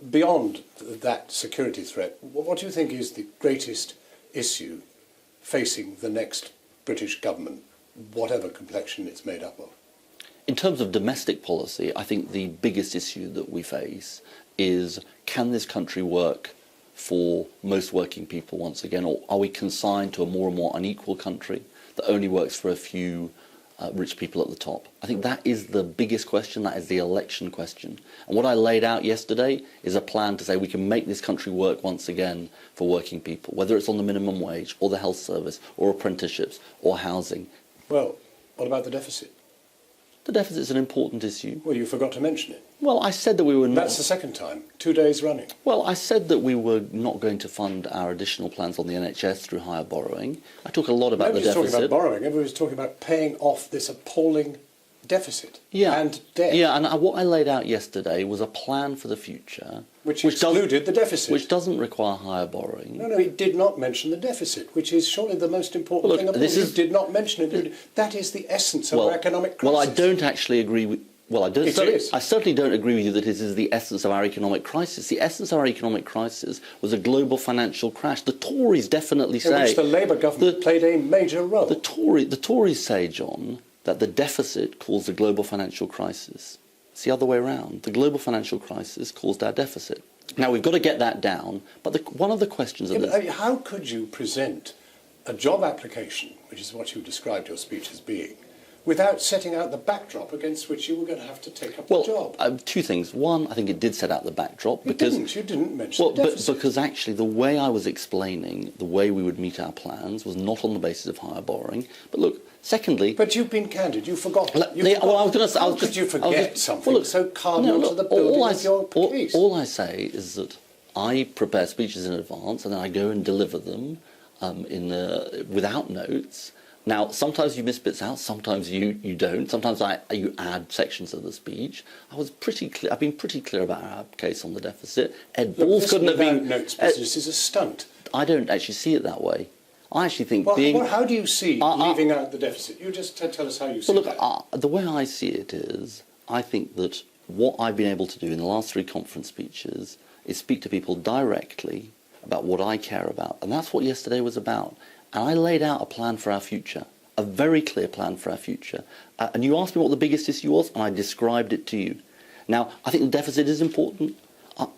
beyond that security threat, what do you think is the greatest issue facing the next British government, whatever complexion it's made up of? In terms of domestic policy, I think the biggest issue that we face is, can this country work for most working people once again, or are we consigned to a more and more unequal country that only works for a few rich people at the top? I think that is the biggest question, that is the election question. And what I laid out yesterday is a plan to say we can make this country work once again for working people, whether it's on the minimum wage or the health service or apprenticeships or housing. Well, what about the deficit? The deficit is an important issue. Well, you forgot to mention it. Well, I said that we were not... That's the second time, 2 days running. Well, I said that we were not going to fund our additional plans on the NHS through higher borrowing. I talk a lot about the deficit. Nobody's talking about borrowing. Everybody's talking about paying off this appalling deficit and debt. Yeah, and what I laid out yesterday was a plan for the future... Which excluded the deficit. Which doesn't require higher borrowing. No, it did not mention the deficit, which is surely the most important thing of all. You did not mention it. That is the essence of our economic crisis. Well, I don't actually agree with... Well, I certainly don't agree with you that it is the essence of our economic crisis. The essence of our economic crisis was a global financial crash. The Tories definitely say... In which the Labour government played a major role. The Tories say, John, that the deficit caused the global financial crisis. It's the other way around. The global financial crisis caused our deficit. Now, we've got to get that down, but one of the questions... How could you present a job application, which is what you described your speech as being, without setting out the backdrop against which you were going to have to take up the job? Two things. One, I think it did set out the backdrop. You didn't mention the deficit. Because actually the way I was explaining the way we would meet our plans was not on the basis of higher borrowing. But look, secondly... But you've been candid. You forgot. How could you forget something so cardinal to the building of your case? All I say is that I prepare speeches in advance and then I go and deliver them without notes. Now, sometimes you miss bits out, sometimes you don't. Sometimes you add sections of the speech. I've been pretty clear about our case on the deficit. Ed Balls couldn't have been... notes business is a stunt. I don't actually see it that way. I actually think how do you see leaving out the deficit? You just tell us how you see that. The way I see it is, I think that what I've been able to do in the last 3 conference speeches is speak to people directly about what I care about. And that's what yesterday was about. And I laid out a plan for our future, a very clear plan for our future. And you asked me what the biggest issue was, and I described it to you. Now, I think the deficit is important.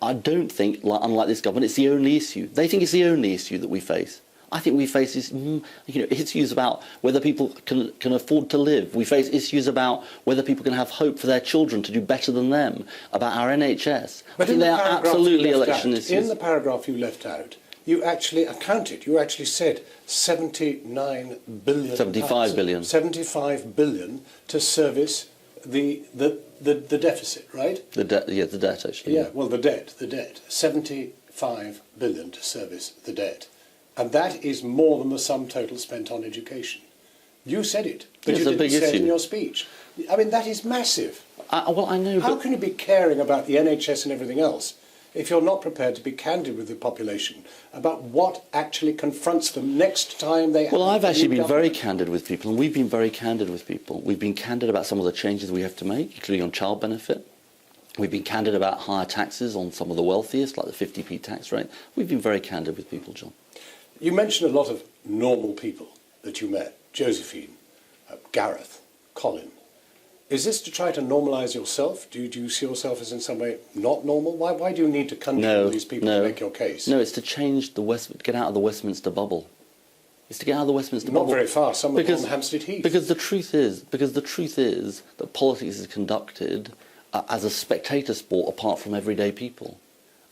I don't think, unlike this government, it's the only issue. They think it's the only issue that we face. I think we face issues about whether people can afford to live. We face issues about whether people can have hope for their children to do better than them, about our NHS. But I think they are absolutely election issues. In the paragraph you left out, you actually accounted, you actually said 79 billion... 75 billion. 75 billion to service the deficit, right? The debt, actually. Yeah, well, the debt. 75 billion to service the debt. And that is more than the sum total spent on education. You said it, but you didn't say it in your speech. I mean, that is massive. Well, I know. How can you be caring about the NHS and everything else if you're not prepared to be candid with the population about what actually confronts them next time they have... Well, I've actually been very candid with people, and we've been very candid with people. We've been candid about some of the changes we have to make, including on child benefit. We've been candid about higher taxes on some of the wealthiest, like the 50p tax rate. We've been very candid with people, John. You mentioned a lot of normal people that you met. Josephine, Gareth, Colin. Is this to try to normalise yourself? Do you see yourself as in some way not normal? Why do you need to conjure all these people to make your case? No, it's to change get out of the Westminster bubble. It's to get out of the Westminster bubble. Not very far. Some of them on Hampstead Heath. Because the truth is that politics is conducted as a spectator sport apart from everyday people.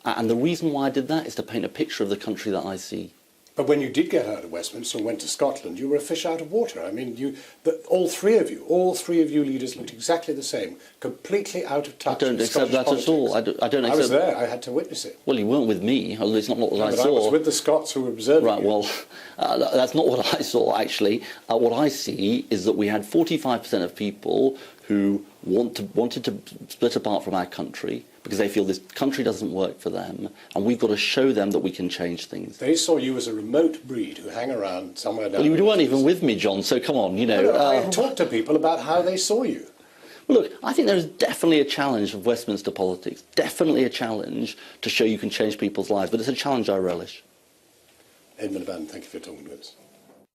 And the reason why I did that is to paint a picture of the country that I see. But when you did get out of Westminster and went to Scotland, you were a fish out of water. I mean, all three of you leaders looked exactly the same, completely out of touch. I don't accept that at all. I was there. I had to witness it. Well, you weren't with me. It's not what I saw. I was with the Scots who were observing. Right. Well, that's not what I saw. Actually, what I see is that we had 45% of people who wanted to split apart from our country because they feel this country doesn't work for them, and we've got to show them that we can change things. They saw you as a remote breed who hang around somewhere down. Well, you weren't even with me, John. So come on, I talked to people about how they saw you. Well, look, I think there is definitely a challenge of Westminster politics, definitely a challenge to show you can change people's lives, but it's a challenge I relish. Ed Miliband, thank you for talking to us.